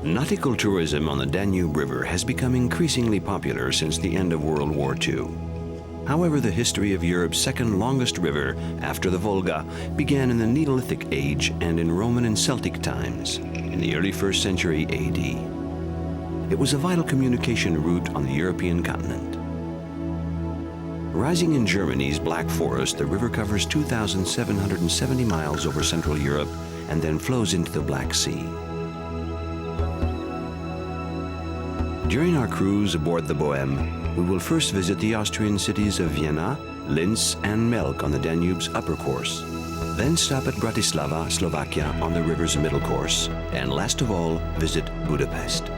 Nautical tourism on the Danube River has become increasingly popular since the end of World War II. However, the history of Europe's second longest river after the Volga began in the Neolithic Age and in Roman and Celtic times in the early 1st century AD. It was a vital communication route on the European continent. Rising in Germany's Black Forest, the river covers 2,770 miles over Central Europe and then flows into the Black Sea. During our cruise aboard the Bohème, we will first visit the Austrian cities of Vienna, Linz, and Melk on the Danube's upper course, then stop at Bratislava, Slovakia on the river's middle course, and last of all, visit Budapest.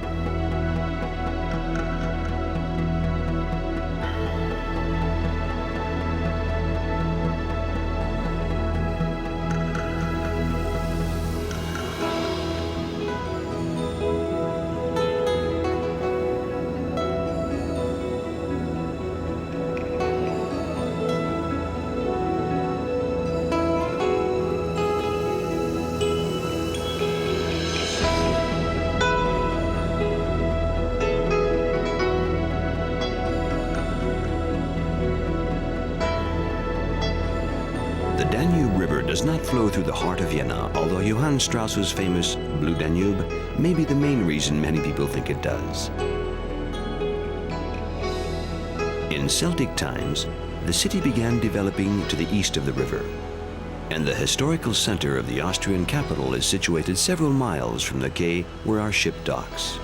Does not flow through the heart of Vienna, although Johann Strauss's famous Blue Danube may be the main reason many people think it does. In Celtic times, the city began developing to the east of the river, and the historical center of the Austrian capital is situated several miles from the quay where our ship docks.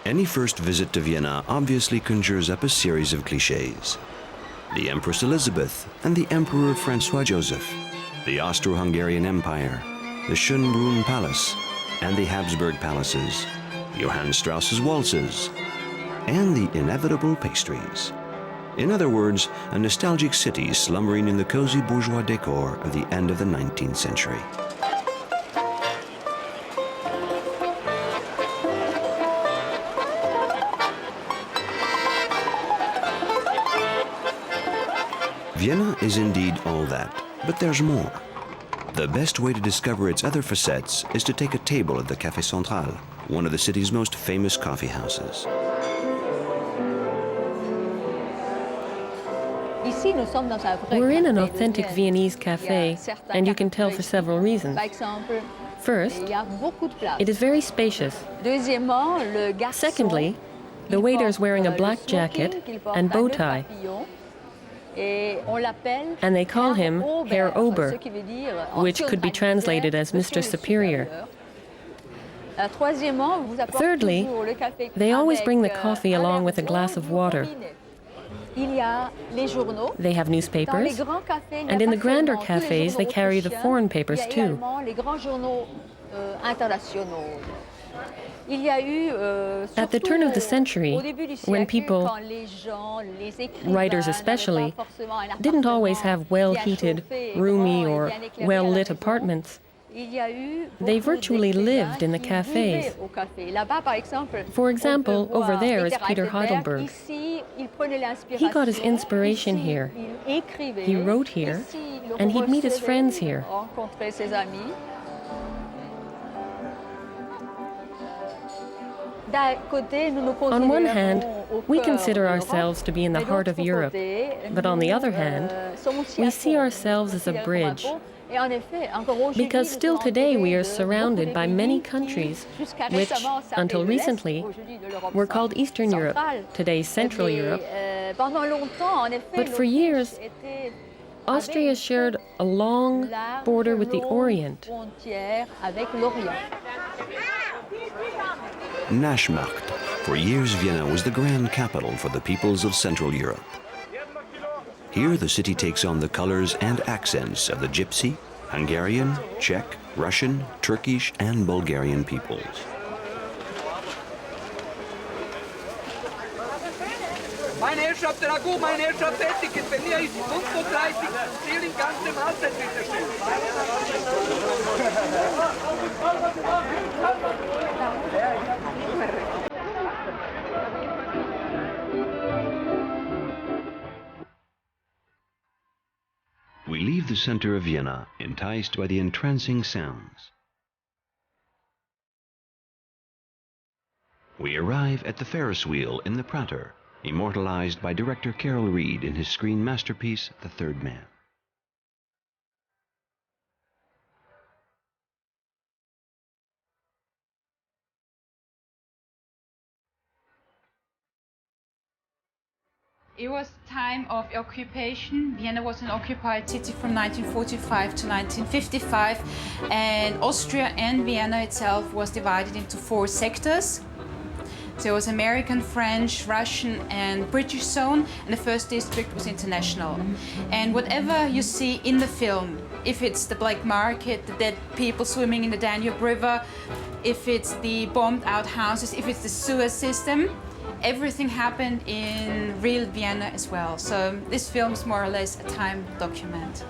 Any first visit to Vienna obviously conjures up a series of clichés. The Empress Elizabeth and the Emperor Francois Joseph, the Austro-Hungarian Empire, the Schonbrunn Palace, and the Hofburg Palaces, Johann Strauss's waltzes, and the inevitable pastries. In other words, a nostalgic city slumbering in the cozy bourgeois decor of the end of the 19th century. Vienna is indeed all that, but there's more. The best way to discover its other facets is to take a table at the Café Central, one of the city's most famous coffee houses. We're in an authentic Viennese cafe, and you can tell for several reasons. First, it is very spacious. Secondly, the waiter's wearing a black jacket and bow tie, and they call him Herr Ober, which could be translated as Mr. Superior. Thirdly, they always bring the coffee along with a glass of water. They have newspapers, and in the grander cafes they carry the foreign papers too. At the turn of the century, when people, writers especially, didn't always have well-heated, roomy or well-lit apartments, they virtually lived in the cafes. For example, over there is Peter Heidelberg. He got his inspiration here. He wrote here, and he'd meet his friends here. On one hand, we consider ourselves to be in the heart of Europe, but on the other hand, we see ourselves as a bridge, because still today we are surrounded by many countries which, until recently, were called Eastern Europe, today's Central Europe. But for years, Austria shared a long border with the Orient. Naschmacht. For years, Vienna was the grand capital for the peoples of Central Europe. Here, the city takes on the colors and accents of the Gypsy, Hungarian, Czech, Russian, Turkish, and Bulgarian peoples. Meine Herrschaften, gut, meine Herrschaften, Etikett, bei mir ist 35, Ziel in ganze Mahlzeit bitte stellen. We leave the center of Vienna, enticed by the entrancing sounds. We arrive at the Ferris wheel in the Prater, immortalized by director Carol Reed in his screen masterpiece, The Third Man. It was time of occupation. Vienna was an occupied city from 1945 to 1955, and Austria and Vienna itself was divided into 4 sectors. So it was American, French, Russian, and British zone, and the first district was international. And whatever you see in the film, if it's the black market, the dead people swimming in the Danube River, if it's the bombed out houses, if it's the sewer system, everything happened in real Vienna as well. So this film is more or less a time document.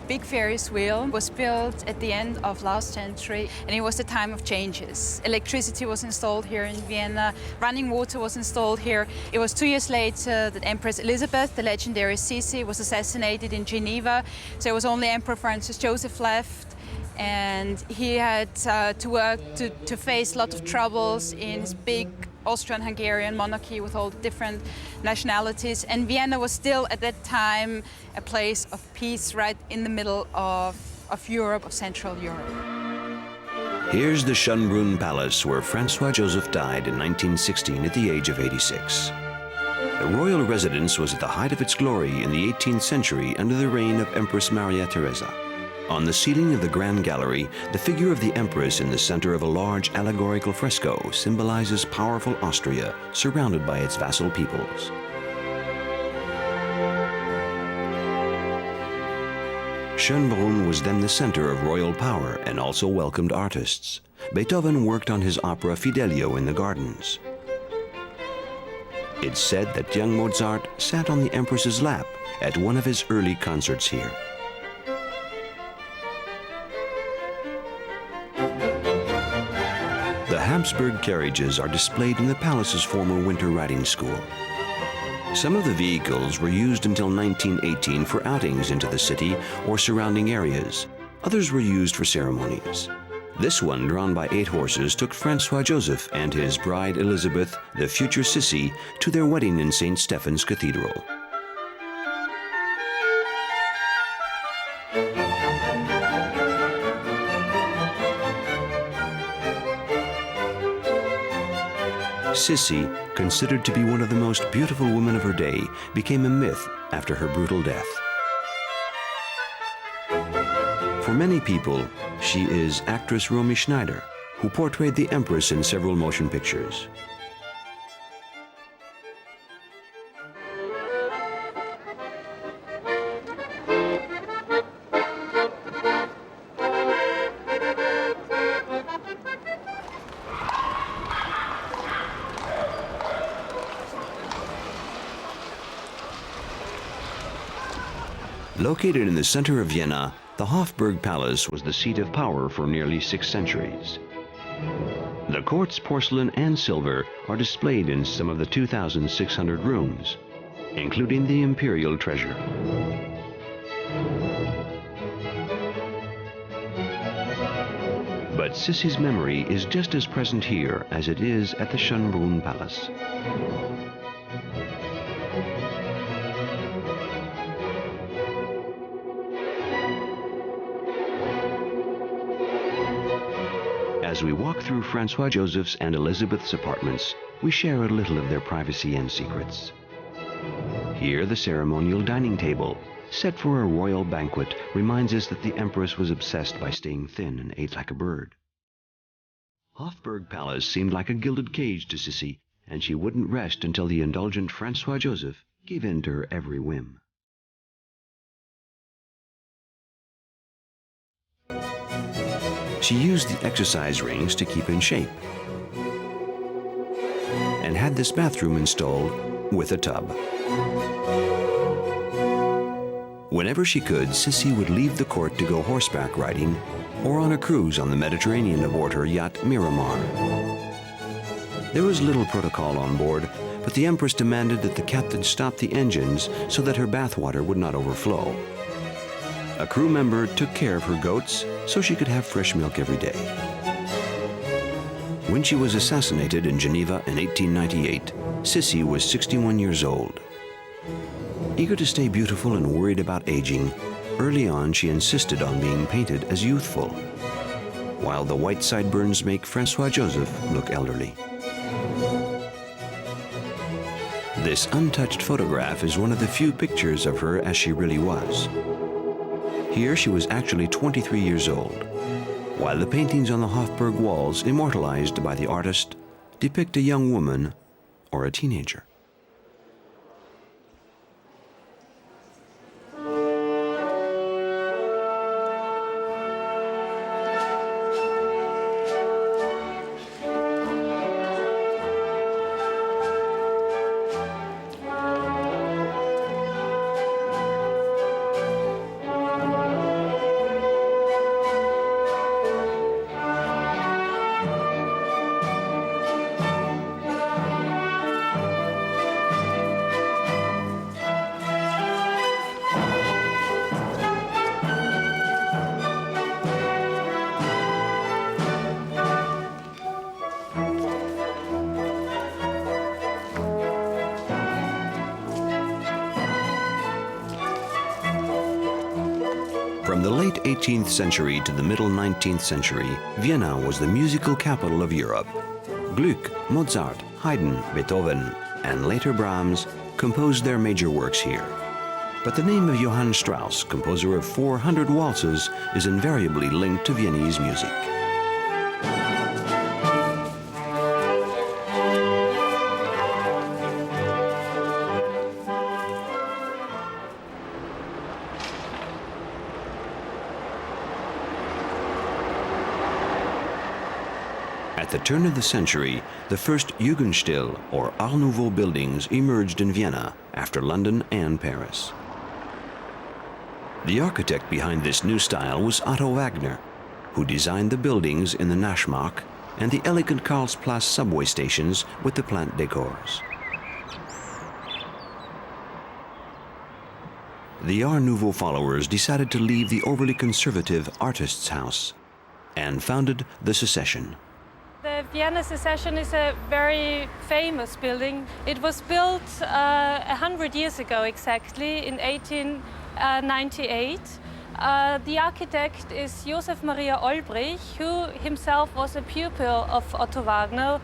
Big Ferris wheel was built at the end of last century, and it was a time of changes. Electricity was installed here in Vienna, running water was installed here. It was 2 years later that Empress Elizabeth, the legendary Sisi, was assassinated in Geneva. So it was only Emperor Francis Joseph left, and he had to work to face a lot of troubles in his big Austrian-Hungarian monarchy with all the different nationalities. And Vienna was still at that time a place of peace right in the middle of Europe, of Central Europe. Here's the Schonbrunn Palace, where Francois Joseph died in 1916 at the age of 86. The royal residence was at the height of its glory in the 18th century under the reign of Empress Maria Theresa. On the ceiling of the Grand Gallery, the figure of the Empress in the center of a large allegorical fresco symbolizes powerful Austria, surrounded by its vassal peoples. Schonbrunn was then the center of royal power and also welcomed artists. Beethoven worked on his opera Fidelio in the gardens. It's said that young Mozart sat on the Empress's lap at one of his early concerts here. The Habsburg carriages are displayed in the palace's former winter riding school. Some of the vehicles were used until 1918 for outings into the city or surrounding areas. Others were used for ceremonies. This one, drawn by 8 horses, took Francois Joseph and his bride Elizabeth, the future Sisi, to their wedding in St. Stephen's Cathedral. Sisi, considered to be one of the most beautiful women of her day, became a myth after her brutal death. For many people, she is actress Romy Schneider, who portrayed the Empress in several motion pictures. Located in the center of Vienna, the Hofburg Palace was the seat of power for nearly 6 centuries. The court's porcelain and silver are displayed in some of the 2,600 rooms, including the imperial treasure. But Sisi's memory is just as present here as it is at the Schonbrunn Palace. As we walk through Francois Joseph's and Elizabeth's apartments, we share a little of their privacy and secrets. Here, the ceremonial dining table, set for a royal banquet, reminds us that the Empress was obsessed by staying thin and ate like a bird. Hofburg Palace seemed like a gilded cage to Sisi, and she wouldn't rest until the indulgent Francois Joseph gave in to her every whim. She used the exercise rings to keep in shape and had this bathroom installed with a tub. Whenever she could, Sissi would leave the court to go horseback riding or on a cruise on the Mediterranean aboard her yacht Miramar. There was little protocol on board, but the Empress demanded that the captain stop the engines so that her bathwater would not overflow. A crew member took care of her goats so she could have fresh milk every day. When she was assassinated in Geneva in 1898, Sissi was 61 years old. Eager to stay beautiful and worried about aging, early on she insisted on being painted as youthful, while the white sideburns make Francois Joseph look elderly. This untouched photograph is one of the few pictures of her as she really was. Here she was actually 23 years old, while the paintings on the Hofburg walls, immortalized by the artist, depict a young woman or a teenager. From the late 18th century to the middle 19th century, Vienna was the musical capital of Europe. Gluck, Mozart, Haydn, Beethoven, and later Brahms composed their major works here. But the name of Johann Strauss, composer of 400 waltzes, is invariably linked to Viennese music. At the turn of the century, the first Jugendstil, or Art Nouveau buildings, emerged in Vienna after London and Paris. The architect behind this new style was Otto Wagner, who designed the buildings in the Naschmark and the elegant Karlsplatz subway stations with the plant decors. The Art Nouveau followers decided to leave the overly conservative Artists' House and founded the Secession. The Vienna Secession is a very famous building. It was built 100 years ago exactly, in 1898. The architect is Josef Maria Olbrich, who himself was a pupil of Otto Wagner.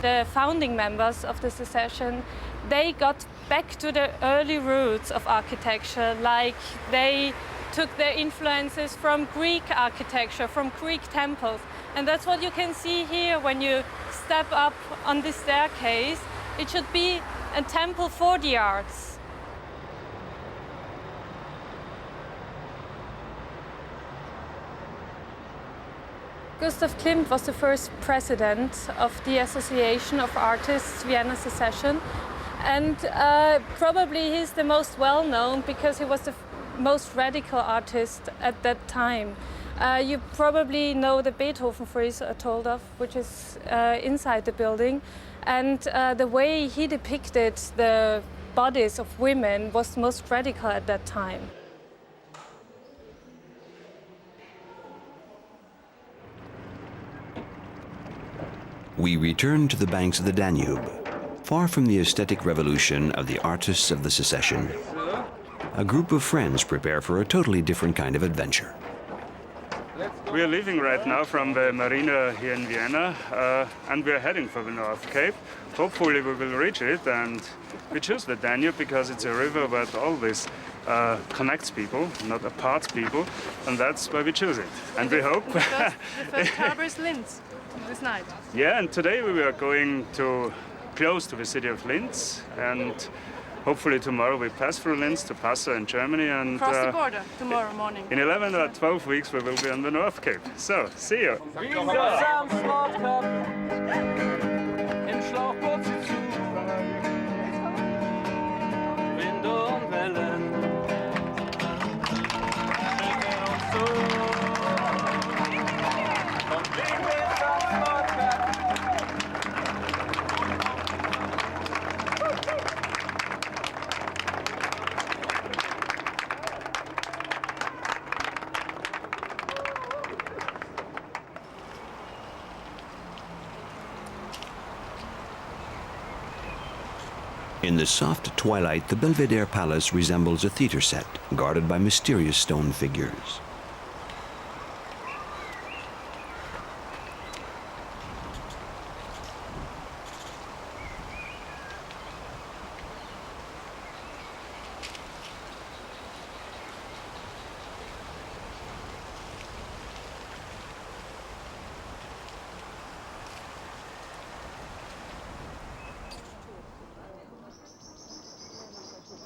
The founding members of the Secession, they got back to the early roots of architecture, like they took their influences from Greek architecture, from Greek temples. And that's what you can see here when you step up on this staircase. It should be a temple for the arts. Gustav Klimt was the first president of the Association of Artists Vienna Secession. And probably he's the most well-known because he was the most radical artist at that time. You probably know the Beethoven frieze I told of, which is inside the building. And the way he depicted the bodies of women was most radical at that time. We return to the banks of the Danube. Far from the aesthetic revolution of the artists of the Secession, a group of friends prepare for a totally different kind of adventure. We are leaving right now from the marina here in Vienna, and we are heading for the North Cape. Hopefully we will reach it, and we choose the Danube because it's a river that always connects people, not aparts people, and that's why we choose it. And we hope... The first harbor is Linz this night. Yeah, and today we are going to close to the city of Linz, and hopefully tomorrow we pass through Linz to Passau in Germany, and Cross the border tomorrow morning. in 11 or 12 weeks we will be on the North Cape. So, see you! In the soft twilight, the Belvedere Palace resembles a theater set, guarded by mysterious stone figures.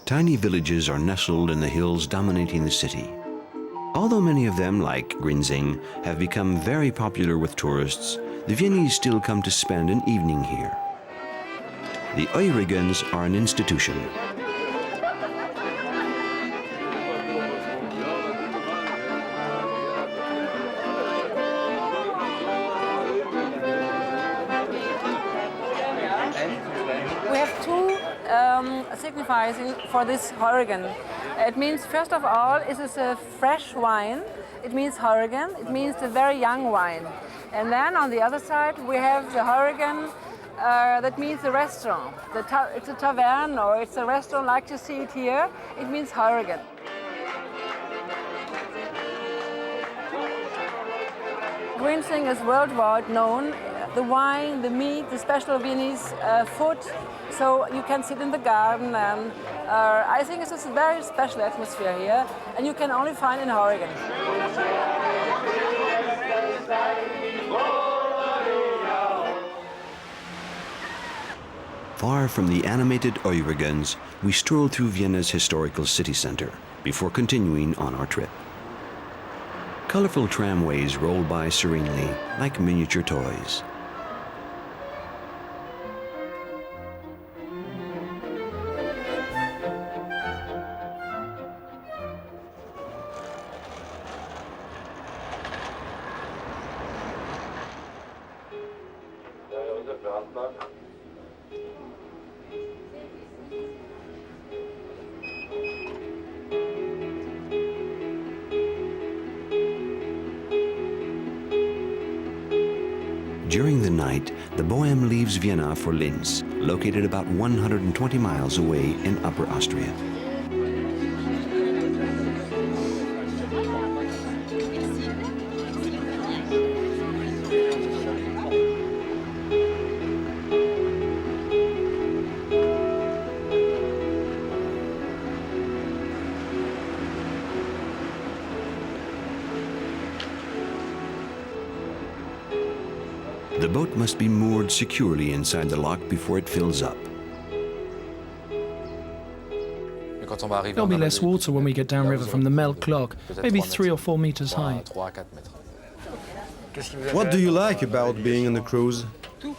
Tiny villages are nestled in the hills dominating the city. Although many of them, like Grinzing, have become very popular with tourists, the Viennese still come to spend an evening here. The Oerigens are an institution. We have two signifiers for this Heurigen. It means, first of all, it is a fresh wine. It means Heurigen. It means the very young wine. And then on the other side, we have the Heurigen. That means the restaurant. It's a tavern or it's a restaurant like you see it here. It means Heurigen. Grinzing is worldwide known. The wine, the meat, the special Viennese food. So you can sit in the garden, and I think it's just a very special atmosphere here, and you can only find in Heurigen. Far from the animated Oerigens, we stroll through Vienna's historical city center before continuing on our trip. Colorful tramways roll by serenely, like miniature toys. During the night, the Bohème leaves Vienna for Linz, located about 120 miles away in Upper Austria. The boat must be moored securely inside the lock before it fills up. There'll be less water when we get downriver from the Melk lock, maybe 3 or 4 meters high. What do you like about being on the cruise?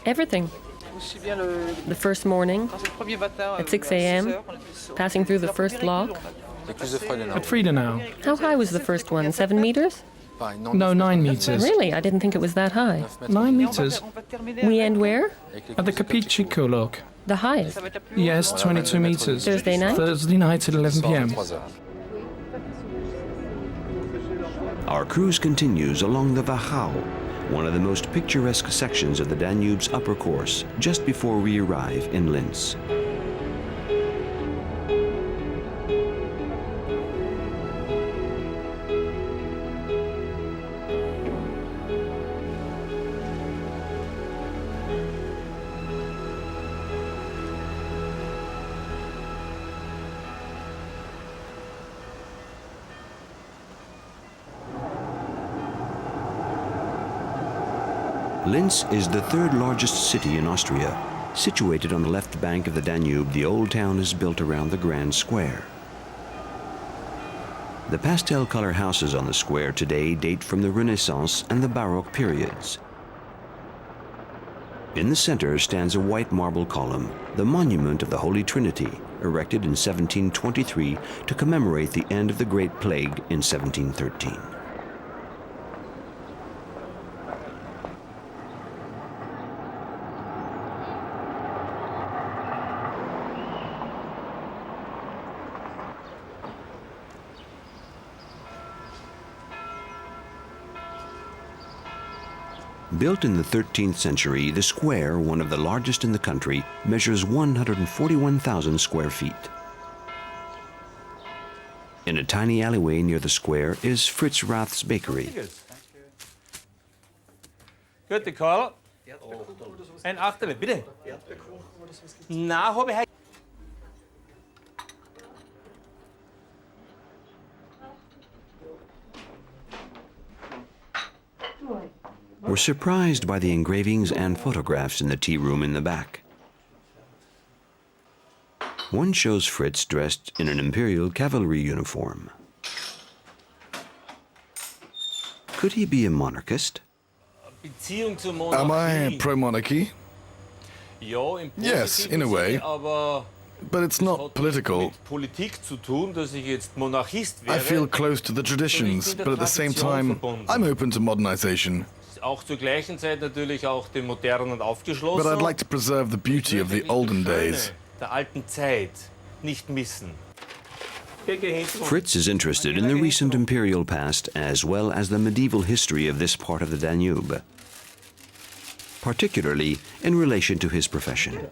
Everything. The first morning, at 6 a.m., passing through the first lock. At Friedenau. How high was the first one? 7 meters? No, 9 meters. Really? I didn't think it was that high. 9 meters? We end where? At the Capicico lock. The highest. Yes, 22 meters. Thursday night? Thursday night at 11 p.m. Our cruise continues along the Wachau, one of the most picturesque sections of the Danube's upper course, just before we arrive in Linz. Linz is the third largest city in Austria. Situated on the left bank of the Danube, the old town is built around the Grand Square. The pastel color houses on the square today date from the Renaissance and the Baroque periods. In the center stands a white marble column, the monument of the Holy Trinity, erected in 1723 to commemorate the end of the Great Plague in 1713. Built in the 13th century, the square, one of the largest in the country, measures 141,000 square feet. In a tiny alleyway near the square is Fritz Rath's bakery. Gute Karl. Ein Achterle, bitte. Na, habe ich. We're surprised by the engravings and photographs in the tea room in the back. One shows Fritz dressed in an imperial cavalry uniform. Could he be a monarchist? Am I pro-monarchy? Yes, in a way. But it's not political. I feel close to the traditions, but at the same time, I'm open to modernization. But I'd like to preserve the beauty of the olden days. Fritz is interested in the recent imperial past as well as the medieval history of this part of the Danube, particularly in relation to his profession.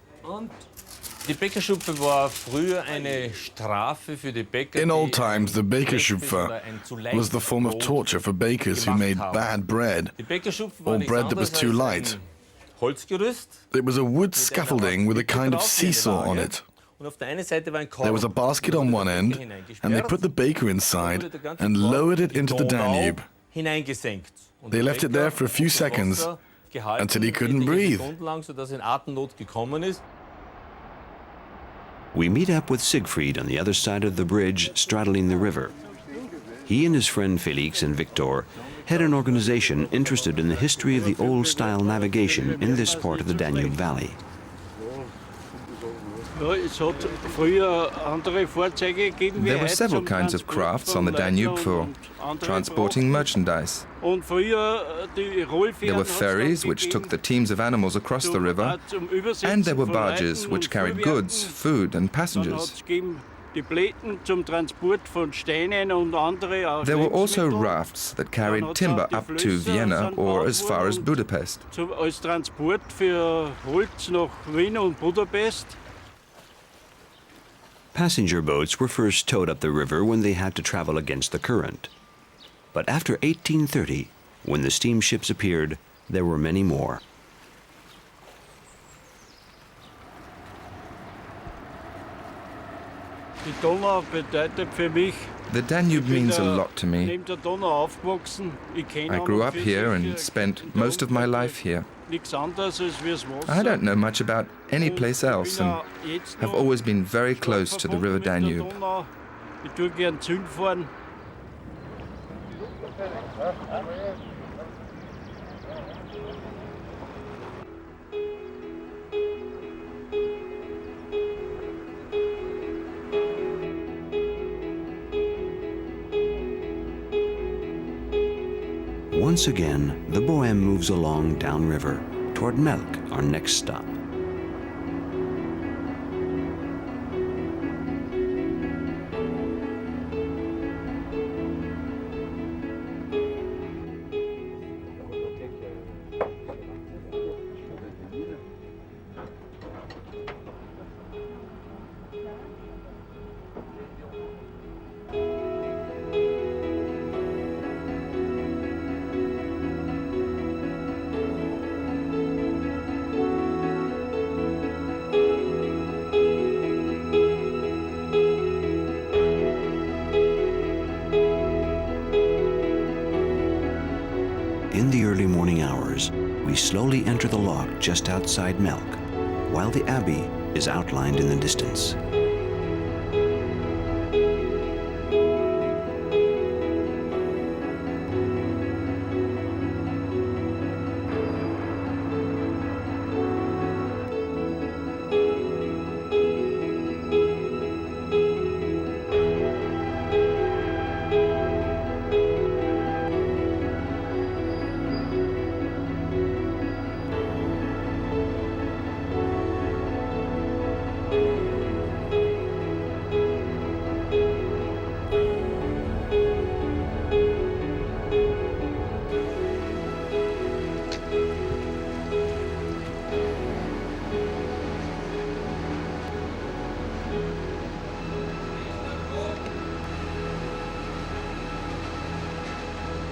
In old times, the Bakerschupfer was the form of torture for bakers who made bad bread, or bread that was too light. It was a wood scaffolding with a kind of seesaw on it. There was a basket on one end, and they put the baker inside and lowered it into the Danube. They left it there for a few seconds until he couldn't breathe. We meet up with Siegfried on the other side of the bridge straddling the river. He and his friend Felix and Victor head an organization interested in the history of the old-style navigation in this part of the Danube Valley. There were several kinds of crafts on the Danube for transporting merchandise. There were ferries which took the teams of animals across the river, and there were barges which carried goods, food and passengers. There were also rafts that carried timber up to Vienna or as far as Budapest. Passenger boats were first towed up the river when they had to travel against the current. But after 1830, when the steamships appeared, there were many more. The Danube means a lot to me. I grew up here and spent most of my life here. I don't know much about any place else and have always been very close to the River Danube. Once again, the Bohème moves along downriver toward Melk, our next stop. In the early morning hours, we slowly enter the loch just outside Melk, while the abbey is outlined in the distance.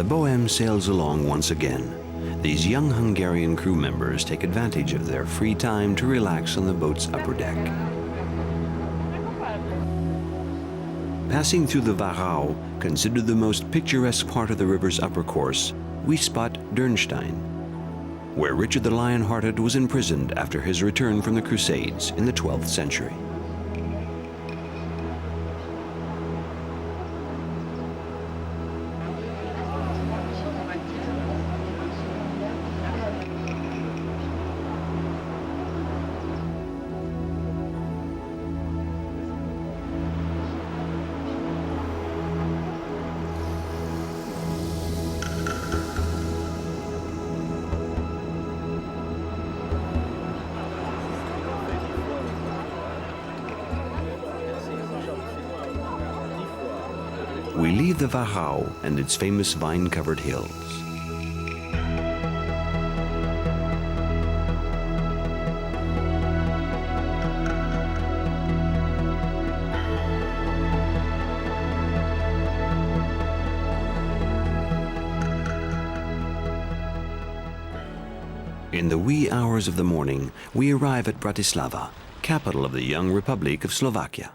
The Bohème sails along once again. These young Hungarian crew members take advantage of their free time to relax on the boat's upper deck. Passing through the Wachau, considered the most picturesque part of the river's upper course, we spot Dürnstein, where Richard the Lion-Hearted was imprisoned after his return from the Crusades in the 12th century. We leave the Wachau and its famous vine-covered hills. In the wee hours of the morning, we arrive at Bratislava, capital of the young Republic of Slovakia.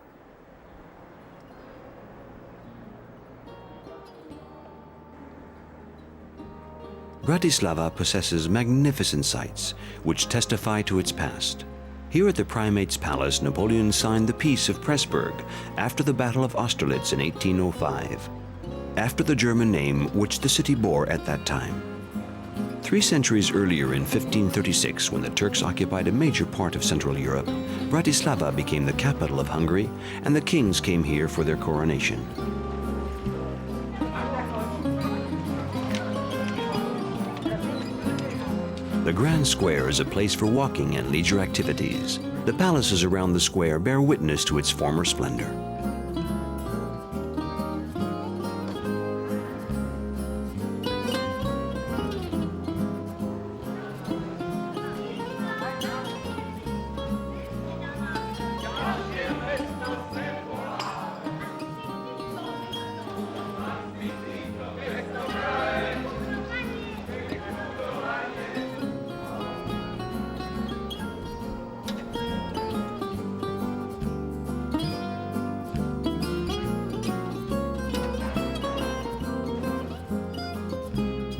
Bratislava possesses magnificent sights which testify to its past. Here at the Primate's Palace, Napoleon signed the Peace of Pressburg after the Battle of Austerlitz in 1805, after the German name which the city bore at that time. 3 centuries earlier, in 1536, when the Turks occupied a major part of Central Europe, Bratislava became the capital of Hungary, and the kings came here for their coronation. The Grand Square is a place for walking and leisure activities. The palaces around the square bear witness to its former splendor.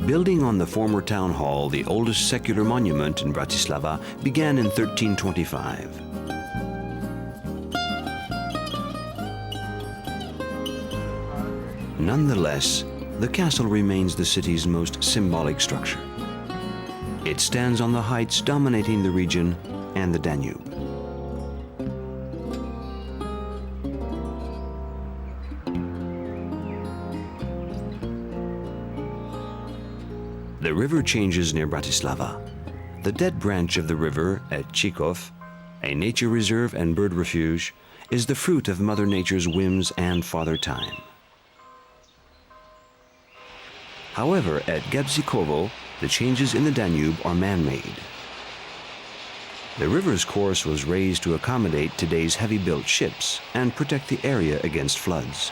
Building on the former town hall, the oldest secular monument in Bratislava began in 1325. Nonetheless, the castle remains the city's most symbolic structure. It stands on the heights dominating the region and the Danube. The river changes near Bratislava. The dead branch of the river at Chikov, a nature reserve and bird refuge, is the fruit of Mother Nature's whims and Father Time. However, at Gebzikovo, the changes in the Danube are man-made. The river's course was raised to accommodate today's heavy-built ships and protect the area against floods.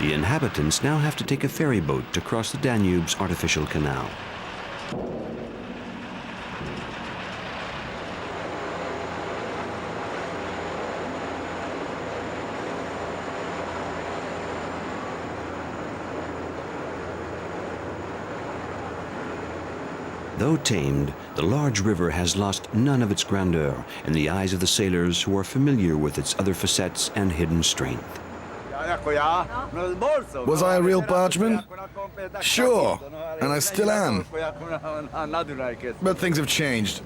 The inhabitants now have to take a ferry boat to cross the Danube's artificial canal. Though tamed, the large river has lost none of its grandeur in the eyes of the sailors who are familiar with its other facets and hidden strength. Was I a real bargeman? Sure, and I still am. But things have changed.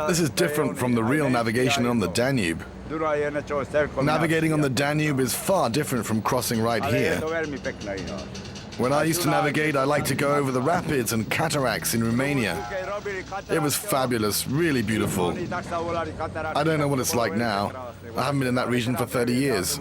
This is different from the real navigation on the Danube. Navigating on the Danube is far different from crossing right here. When I used to navigate, I liked to go over the rapids and cataracts in Romania. It was fabulous, really beautiful. I don't know what it's like now. I haven't been in that region for 30 years.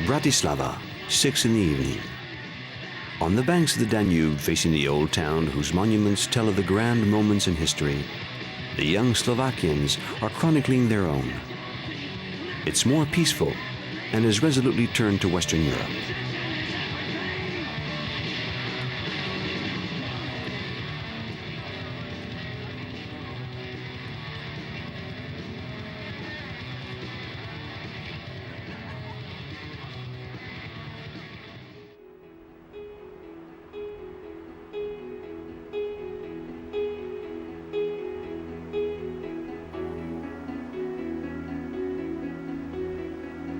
Bratislava, 6 in the evening. On the banks of the Danube, facing the old town whose monuments tell of the grand moments in history, the young Slovakians are chronicling their own. It's more peaceful and is resolutely turned to Western Europe.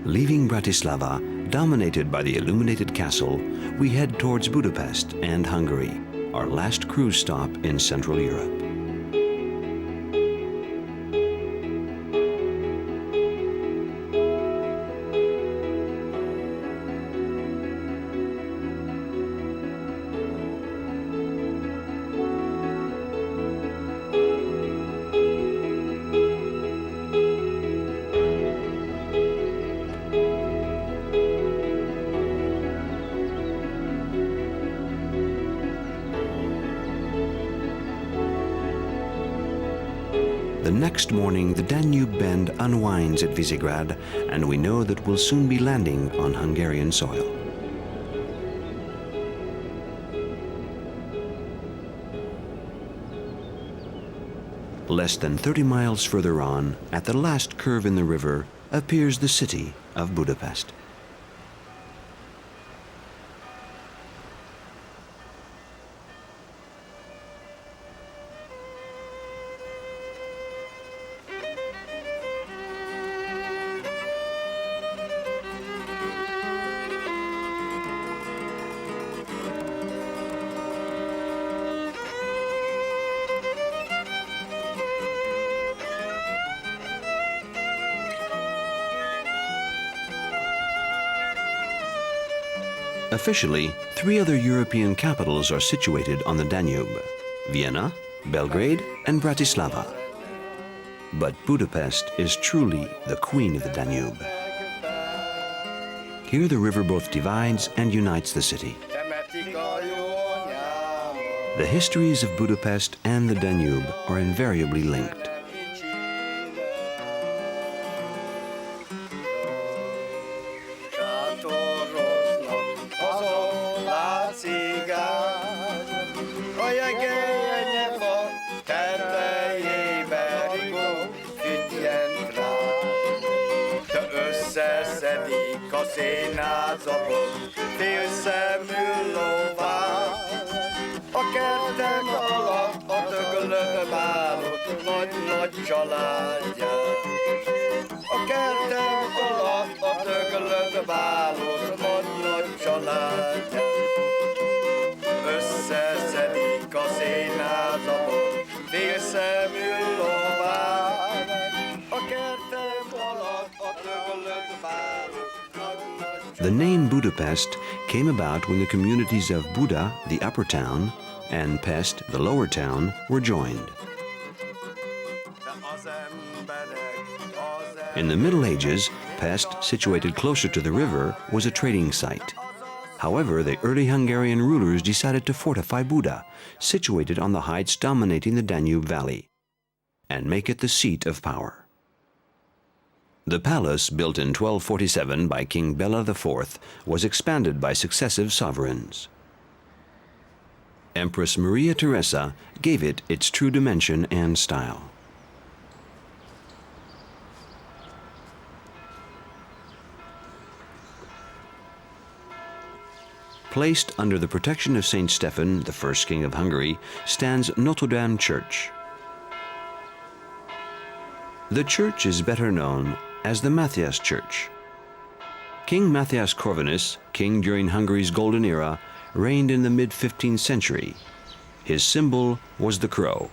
Leaving Bratislava, dominated by the illuminated castle, we head towards Budapest and Hungary, our last cruise stop in Central Europe. The next morning, the Danube bend unwinds at Visegrad, and we know that we'll soon be landing on Hungarian soil. Less than 30 miles further on, at the last curve in the river, appears the city of Budapest. Officially, 3 other European capitals are situated on the Danube: Vienna, Belgrade, and Bratislava. But Budapest is truly the queen of the Danube. Here the river both divides and unites the city. The histories of Budapest and the Danube are invariably linked. The name Budapest came about when the communities of Buda, the upper town, and Pest, the lower town, were joined. In the Middle Ages, Pest, situated closer to the river, was a trading site. However, the early Hungarian rulers decided to fortify Buda, situated on the heights dominating the Danube Valley, and make it the seat of power. The palace, built in 1247 by King Bela IV, was expanded by successive sovereigns. Empress Maria Theresa gave it its true dimension and style. Placed under the protection of Saint Stephen, the first king of Hungary, stands Notre Dame Church. The church is better known as the Matthias Church. King Matthias Corvinus, king during Hungary's golden era, reigned in the mid-15th century. His symbol was the crow.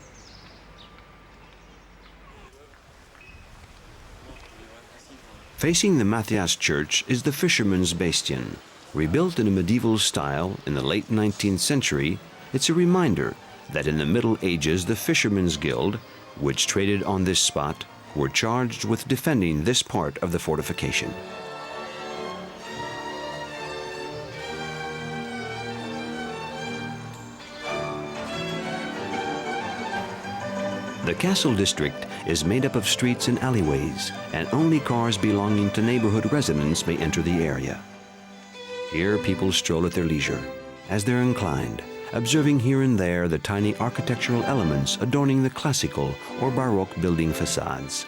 Facing the Matthias Church is the Fisherman's Bastion. Rebuilt in a medieval style in the late 19th century, it's a reminder that in the Middle Ages the Fishermen's Guild, which traded on this spot, were charged with defending this part of the fortification. The castle district is made up of streets and alleyways, and only cars belonging to neighborhood residents may enter the area. Here people stroll at their leisure, as they're inclined, observing here and there the tiny architectural elements adorning the classical or Baroque building facades.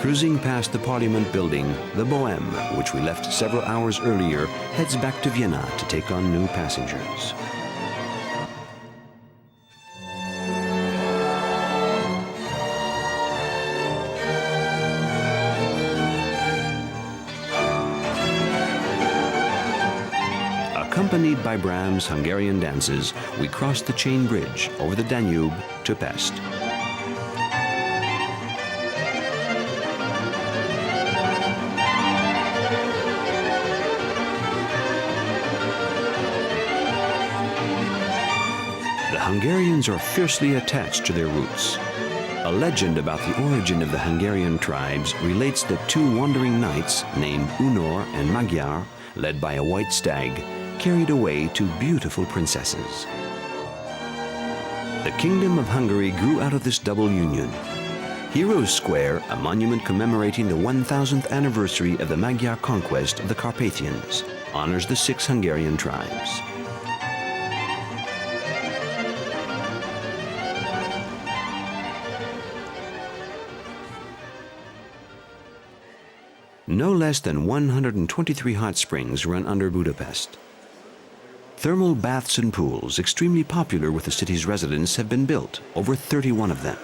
Cruising past the Parliament building, the Bohème, which we left several hours earlier, heads back to Vienna to take on new passengers. Accompanied by Brahms' Hungarian dances, we crossed the chain bridge over the Danube to Pest. Hungarians are fiercely attached to their roots. A legend about the origin of the Hungarian tribes relates that two wandering knights named Unor and Magyar, led by a white stag, carried away two beautiful princesses. The Kingdom of Hungary grew out of this double union. Heroes Square, a monument commemorating the 1000th anniversary of the Magyar conquest of the Carpathians, honors the 6 Hungarian tribes. No less than 123 hot springs run under Budapest. Thermal baths and pools, extremely popular with the city's residents, have been built, over 31 of them.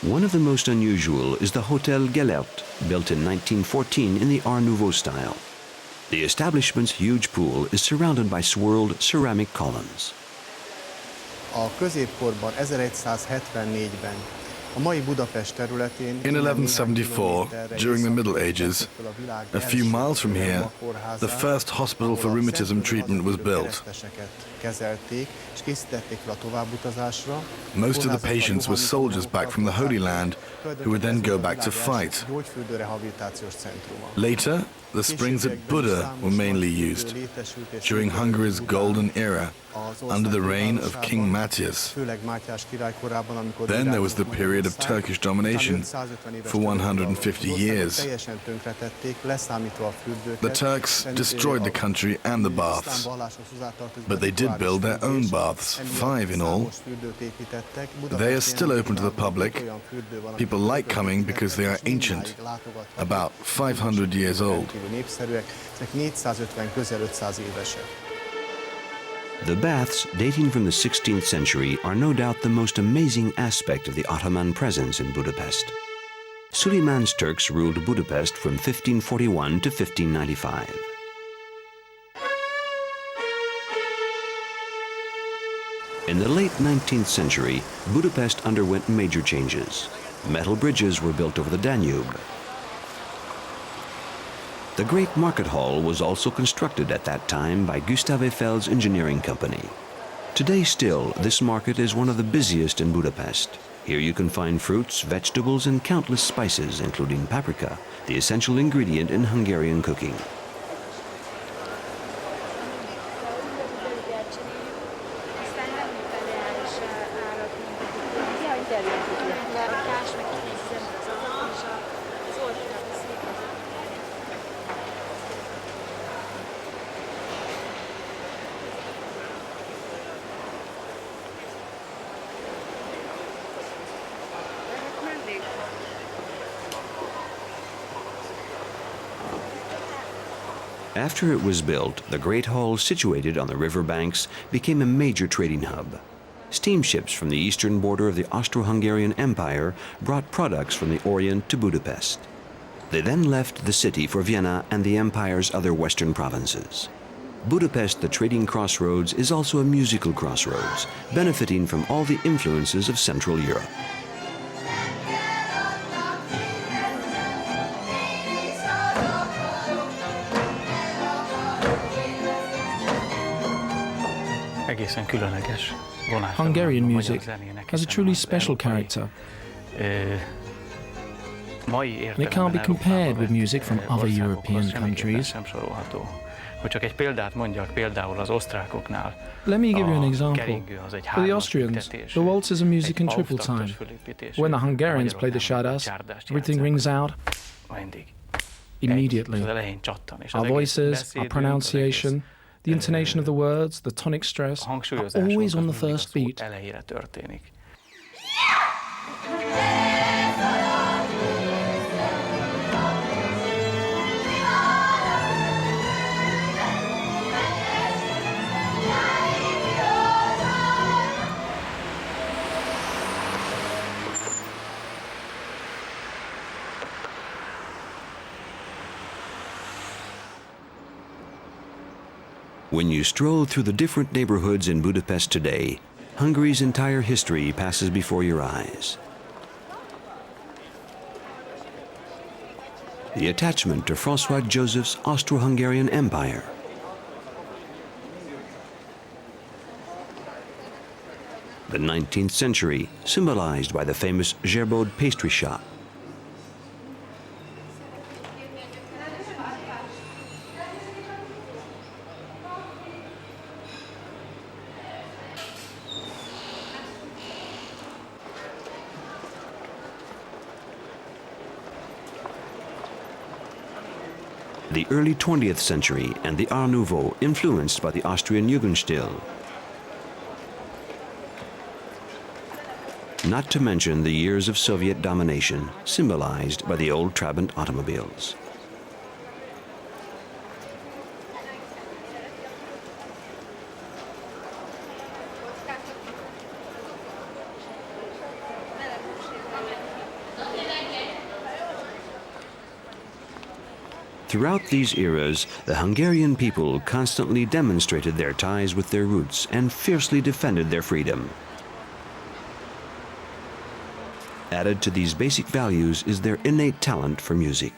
One of the most unusual is the Hotel Gellert, built in 1914 in the Art Nouveau style. The establishment's huge pool is surrounded by swirled ceramic columns. A középkorban 1174-ben a mai Budapest területén In 1174, during the Middle Ages, a few miles from here, the first hospital for rheumatism treatment was built. Most of the patients were soldiers back from the Holy Land who would then go back to fight. Later, the springs at Buda were mainly used during Hungary's golden era under the reign of King Matthias. Then there was the period of Turkish domination for 150 years. The Turks destroyed the country and the baths, but they did build their own baths, 5 in all. They are still open to the public. People like coming because they are ancient, about 500 years old. The baths, dating from the 16th century, are no doubt the most amazing aspect of the Ottoman presence in Budapest. Suleiman's Turks ruled Budapest from 1541 to 1595. In the late 19th century, Budapest underwent major changes. Metal bridges were built over the Danube. The Great Market Hall was also constructed at that time by Gustav Eiffel's engineering company. Today still, this market is one of the busiest in Budapest. Here you can find fruits, vegetables, and countless spices, including paprika, the essential ingredient in Hungarian cooking. After it was built, the Great Hall situated on the river banks became a major trading hub. Steamships from the eastern border of the Austro-Hungarian Empire brought products from the Orient to Budapest. They then left the city for Vienna and the empire's other western provinces. Budapest, the trading crossroads, is also a musical crossroads, benefiting from all the influences of Central Europe. Hungarian music has a truly special character, and it can't be compared with music from other European countries. Let me give you an example. For the Austrians, the waltz is a music in triple time. When the Hungarians play the csadas, everything rings out immediately. Our voices, our pronunciation, the intonation of the words, the tonic stress, are always on the first beat. When you stroll through the different neighborhoods in Budapest today, Hungary's entire history passes before your eyes. The attachment to Francois Joseph's Austro-Hungarian Empire. The 19th century, symbolized by the famous Gerbaud pastry shop. The early 20th century and the Art Nouveau, influenced by the Austrian Jugendstil. Not to mention the years of Soviet domination, symbolized by the old Trabant automobiles. Throughout these eras, the Hungarian people constantly demonstrated their ties with their roots and fiercely defended their freedom. Added to these basic values is their innate talent for music.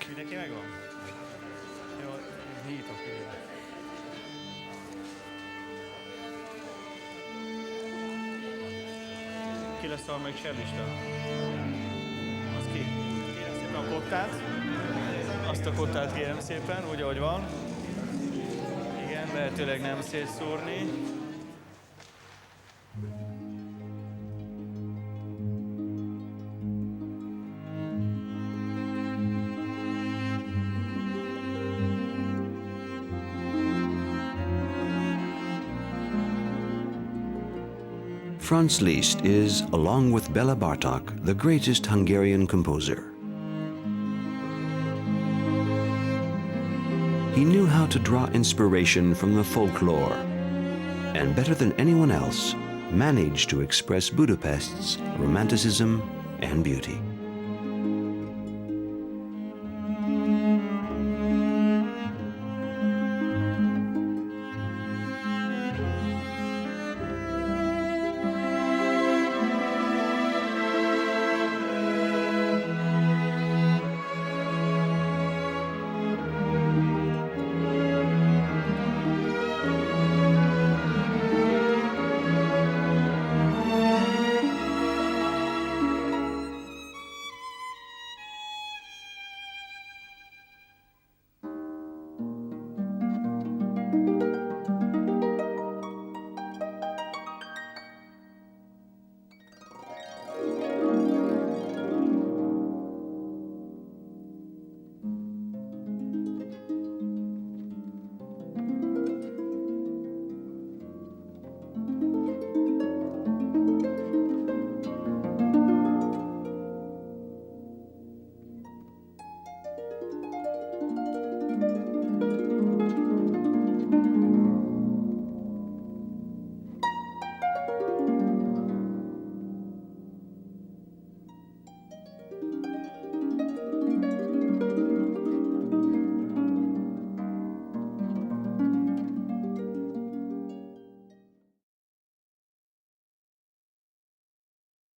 Azt a kottát kérem szépen, úgy ahogy van. Igen, lehetőleg nem szétszórni. Franz Liszt is, along with Bela Bartok, the greatest Hungarian composer. He knew how to draw inspiration from the folklore, and better than anyone else, managed to express Budapest's romanticism and beauty.